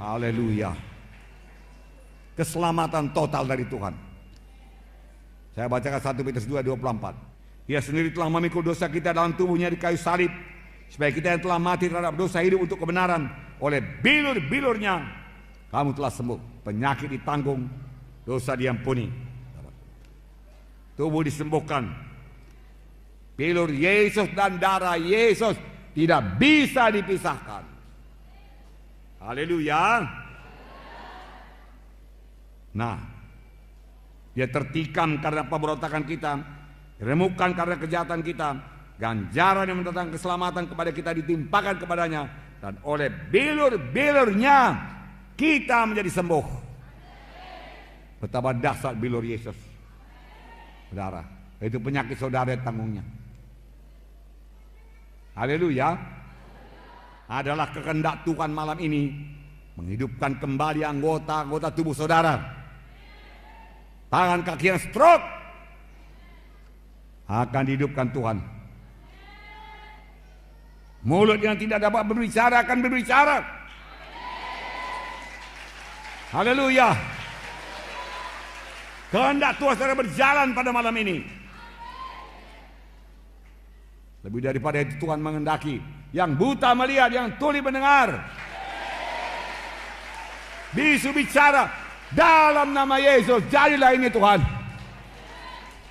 Haleluya. Keselamatan total dari Tuhan. Saya bacakan 1 Petrus 2:24. Dia sendiri telah memikul dosa kita dalam tubuhnya di kayu salib, supaya kita yang telah mati terhadap dosa hidup untuk kebenaran. Oleh bilur-bilurnya kamu telah sembuh. Penyakit ditanggung, dosa diampuni, tubuh disembuhkan. Bilur Yesus dan darah Yesus tidak bisa dipisahkan. Haleluya. Nah, dia tertikam karena pemberontakan kita, diremukkan karena kejahatan kita, ganjaran yang mendatangkan keselamatan kepada kita ditimpakan kepadanya, dan oleh bilur-bilurnya kita menjadi sembuh. Betapa dahsyat bilur Yesus, saudara. Itu penyakit saudara tanggungnya. Haleluya. Adalah kehendak Tuhan malam ini menghidupkan kembali anggota-anggota tubuh saudara. Tangan kaki yang stroke akan dihidupkan Tuhan. Mulut yang tidak dapat berbicara akan berbicara. Haleluya. Kehendak Tuhan saudara berjalan pada malam ini. Lebih daripada itu Tuhan menghendaki yang buta melihat, yang tuli mendengar, bisu bicara dalam nama Yesus. Jadilah ini Tuhan.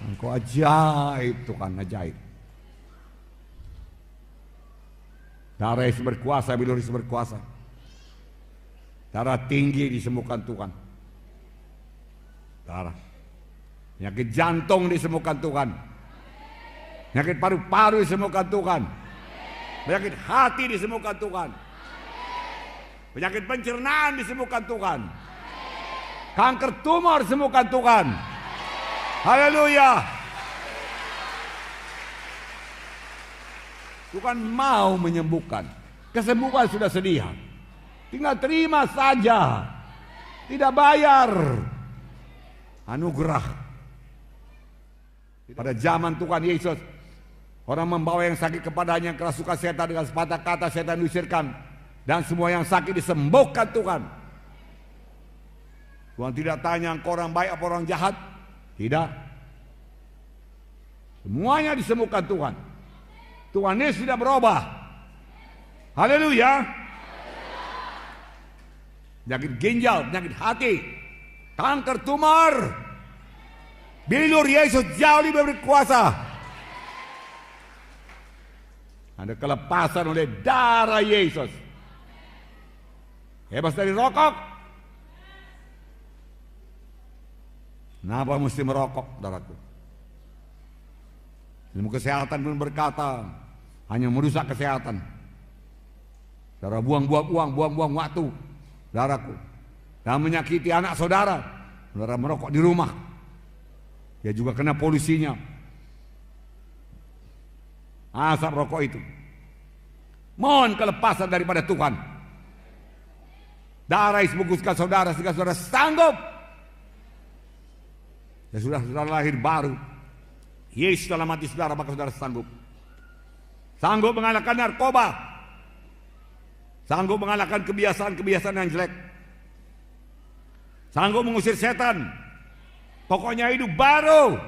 Engkau ajaib Tuhan, ajaib. Darah Yesus berkuasa, bilur Yesus berkuasa. Darah tinggi disembuhkan Tuhan. Darah. Penyakit jantung disembuhkan Tuhan. Penyakit paru-paru disembuhkan Tuhan. Penyakit hati disembuhkan Tuhan. Penyakit pencernaan disembuhkan Tuhan. Kanker tumor disembuhkan Tuhan. Haleluya. Tuhan mau menyembuhkan. Kesembuhan sudah sedia. Tinggal terima saja. Tidak bayar. Anugerah. Pada zaman Tuhan Yesus, orang membawa yang sakit kepadanya, kerasukan setan, dengan sepatah kata setan diusirkan, dan semua yang sakit disembuhkan Tuhan. Tuhan tidak tanya engkau orang baik apa orang jahat. Tidak. Semuanya disembuhkan Tuhan. Tuhan Yesus tidak berubah. Haleluya. Penyakit ginjal, penyakit hati, kanker tumor, bilur Yesus jauh lebih berkuasa. Ada kelepasan oleh darah Yesus. Bebas dari rokok. Kenapa mesti merokok, saudaraku? Ilmu kesehatan pun berkata hanya merusak kesehatan. Saudara buang-buang uang, buang-buang waktu, saudaraku, dan menyakiti anak saudara. Saudara merokok di rumah, dia juga kena polusinya, asap rokok itu. Mohon kelepasan daripada Tuhan. Darah Yesus membungkuskan saudara sehingga saudara sanggup. Ya sudah, saudara lahir baru. Yesus dalam hati saudara, maka saudara sanggup. Sanggup mengalahkan narkoba. Sanggup mengalahkan kebiasaan-kebiasaan yang jelek. Sanggup mengusir setan. Pokoknya hidup baru.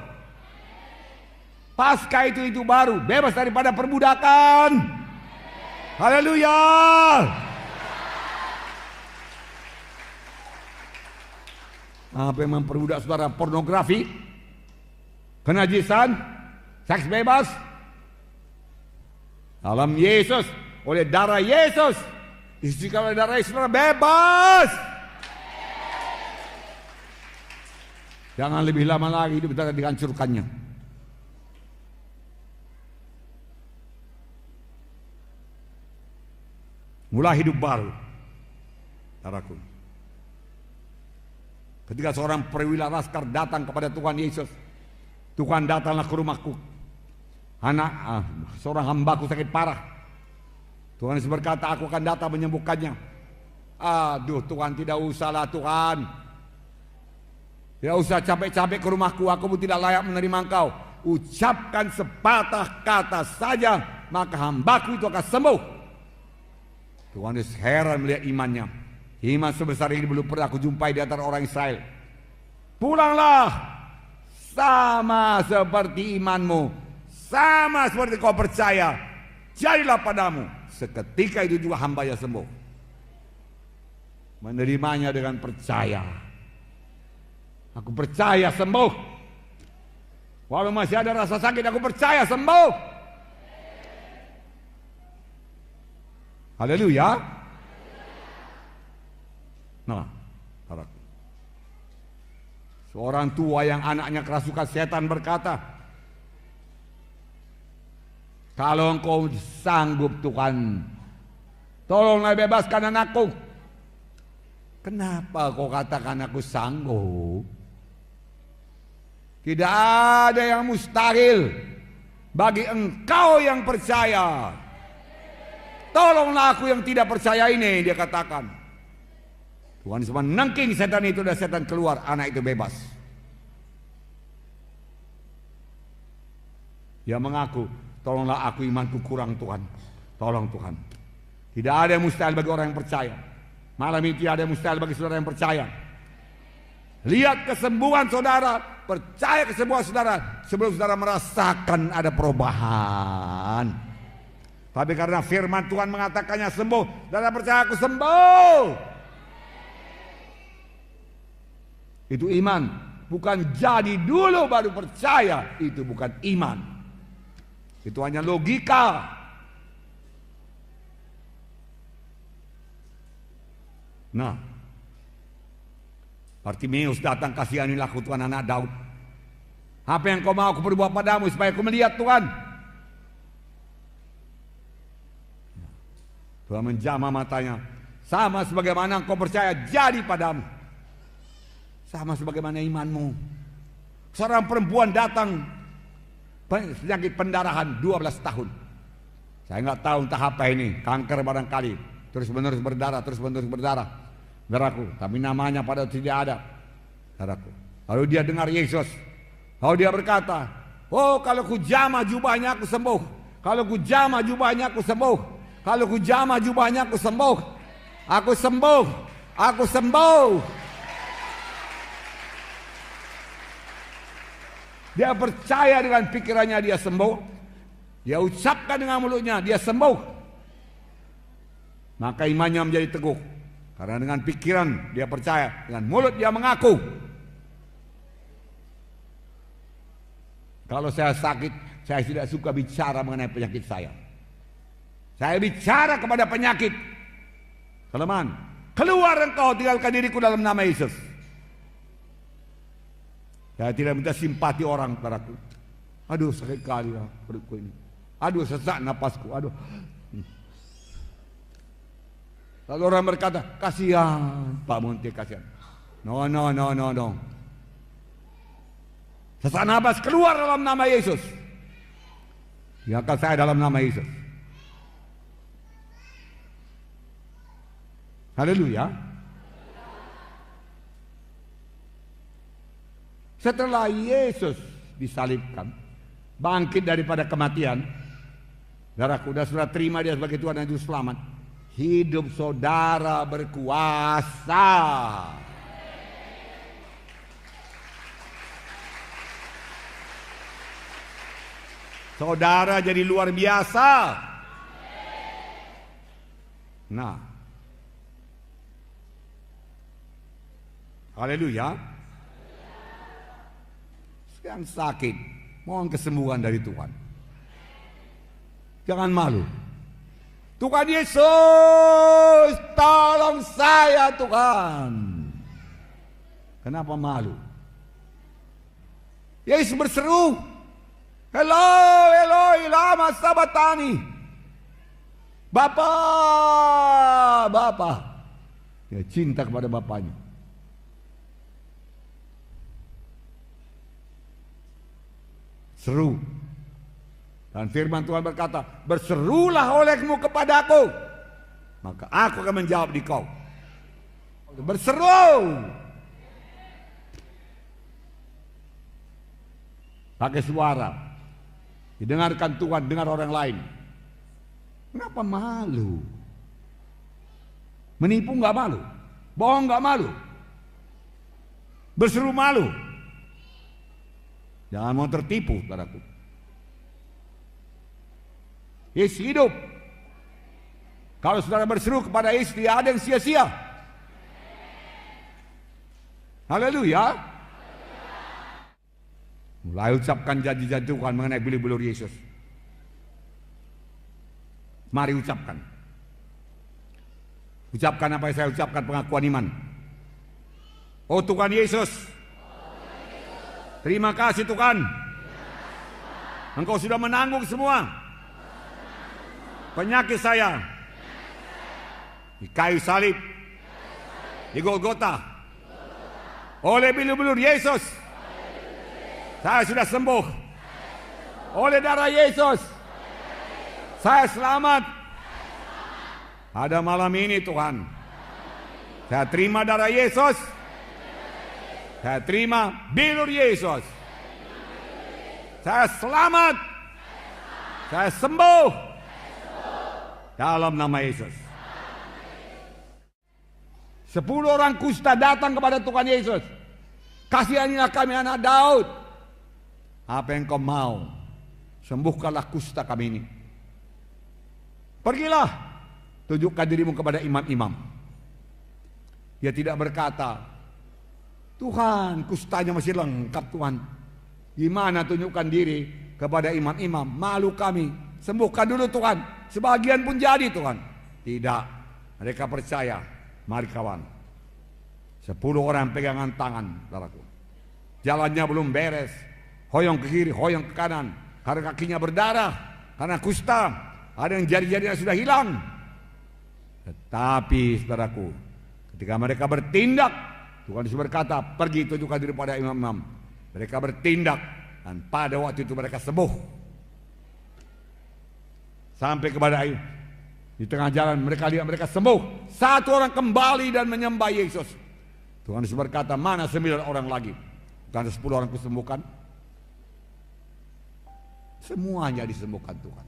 Pasca itu baru, bebas daripada perbudakan. Haleluya. Apa yang memperbudak saudara? Pornografi, kenajisan, seks bebas. Dalam Yesus, oleh darah Yesus, disucikan oleh darah Yesus, saudara bebas. Jangan lebih lama lagi hidup kita dihancurkannya. Mulai hidup baru, saudaraku. Ketika seorang perwira laskar datang kepada Tuhan Yesus, Tuhan datanglah ke rumahku. Seorang hambaku sakit parah. Tuhan Yesus berkata, aku akan datang menyembuhkannya. Aduh Tuhan, tidak usahlah Tuhan. Tidak usah capek-capek ke rumahku, aku pun tidak layak menerima engkau. Ucapkan sepatah kata saja, maka hambaku itu akan sembuh. Tuhan Yesus heran melihat imannya. Iman sebesar ini belum pernah aku jumpai di antara orang Israel. Pulanglah, sama seperti imanmu, sama seperti kau percaya, jadilah padamu. Seketika itu juga hambanya sembuh. Menerimanya dengan percaya. Aku percaya sembuh. Walau masih ada rasa sakit, aku percaya sembuh. Haleluya. Nah, saudaraku, seorang tua yang anaknya kerasukan setan berkata, kalau engkau sanggup Tuhan, tolonglah bebaskan anakku. Kenapa kau katakan aku sanggup? Tidak ada yang mustahil bagi engkau yang percaya. Tolonglah aku yang tidak percaya ini, dia katakan. Tuhan Yesus menangking setan itu dan setan keluar, anak itu bebas. Dia mengaku, tolonglah aku, imanku kurang Tuhan. Tolong Tuhan. Tidak ada yang mustahil bagi orang yang percaya. Malam ini tidak ada yang mustahil bagi saudara yang percaya. Lihat kesembuhan saudara, percaya kesembuhan saudara sebelum saudara merasakan ada perubahan. Tapi karena firman Tuhan mengatakannya sembuh, saudara percaya aku sembuh. Itu iman, bukan jadi dulu baru percaya. Itu bukan iman. Itu hanya logika. Nah, Bartimeus datang, kasihanilah aku Tuhan, anak Daud. Apa yang kau mau aku perbuat padamu supaya aku melihat Tuhan? Tuhan menjamah matanya. Sama sebagaimana engkau percaya jadi padamu. Sama sebagaimana imanmu. Seorang perempuan datang penyakit pendarahan 12 tahun. Saya nggak tahu entah apa ini, kanker barangkali. Terus menerus berdarah, saudaraku. Tapi namanya pada tidak ada, saudaraku. Lalu dia dengar Yesus. Lalu dia berkata, oh kalau ku jamah jubahnya aku sembuh. Kalau ku jamah jubahnya aku sembuh. Kalau ku jamah jubahnya aku sembuh. Aku sembuh. Aku sembuh. Dia percaya dengan pikirannya dia sembuh. Dia ucapkan dengan mulutnya dia sembuh. Maka imannya menjadi teguh. Karena dengan pikiran dia percaya, dengan mulut dia mengaku. Kalau saya sakit, saya tidak suka bicara mengenai penyakit saya. Saya bicara kepada penyakit. Kelemahan, keluar engkau, tinggalkan diriku dalam nama Yesus. Saya tidak minta simpati orang padaku. Aduh sakit kali lah perutku ini. Aduh sesak napasku. Aduh. Lalu orang berkata, kasihan Pak Munti, kasihan. No. Sesak napas, keluar dalam nama Yesus. Biarkan saya dalam nama Yesus. Haleluya. Setelah Yesus disalibkan, bangkit daripada kematian, saudaraku, sudah terima dia sebagai Tuhan dan Juru Selamat, hidup saudara berkuasa. Saudara jadi luar biasa. Nah, haleluya. Yang sakit, mohon kesembuhan dari Tuhan. Jangan malu. Tuhan Yesus, tolong saya Tuhan. Kenapa malu? Yesus berseru, Eloi, Eloi, lama sabachthani. Bapa. Dia cinta kepada bapaknya. Seru. Dan firman Tuhan berkata, berserulah olehmu kepadaku, maka aku akan menjawab di kau. Berseru. Pakai suara. Didengarkan Tuhan, dengar orang lain. Kenapa malu? Menipu nggak malu? Bohong nggak malu? Berseru malu? Jangan mau tertipu, saudaraku. Yesus hidup. Kalau saudara berseru kepada Yesus, tidak ada yang sia-sia. Haleluya. Mulai ucapkan janji-janji Tuhan mengenai bilur-bilur Yesus. Mari ucapkan. Ucapkan apa yang saya ucapkan, pengakuan iman. Oh Tuhan Yesus, terima kasih Tuhan. Engkau sudah menanggung semua penyakit saya di kayu salib, di Golgota. Oleh bilur-bilur Yesus, saya sudah sembuh. Oleh darah Yesus, saya selamat. Pada malam ini Tuhan, saya terima darah Yesus, saya terima bilur Yesus, saya selamat, saya sembuh dalam nama Yesus. 10 orang kusta datang kepada Tuhan Yesus. Kasihanilah kami anak Daud. Apa yang kau mau? Sembuhkanlah kusta kami ini. Pergilah, tunjukkan dirimu kepada imam-imam. Dia tidak berkata, Tuhan, kustanya masih lengkap Tuhan. Gimana tunjukkan diri kepada imam-imam? Malu kami. Sembuhkan dulu Tuhan. Sebagian pun jadi Tuhan. Tidak. Mereka percaya. Mari kawan. 10 orang pegangan tangan, saudaraku. Jalannya belum beres. Hoyong ke kiri, hoyong ke kanan. Karena kakinya berdarah. Karena kusta. Ada yang jari-jarinya sudah hilang. Tetapi saudaraku, ketika mereka bertindak, Tuhan Yesus berkata, pergi tunjukkan diri pada imam-imam. Mereka bertindak, dan pada waktu itu mereka sembuh. Sampai kepada air. Di tengah jalan mereka lihat mereka sembuh. 1 orang kembali dan menyembah Yesus. Tuhan Yesus berkata, mana 9 orang lagi? Bukan 10 orang kusembuhkan? Semuanya disembuhkan Tuhan.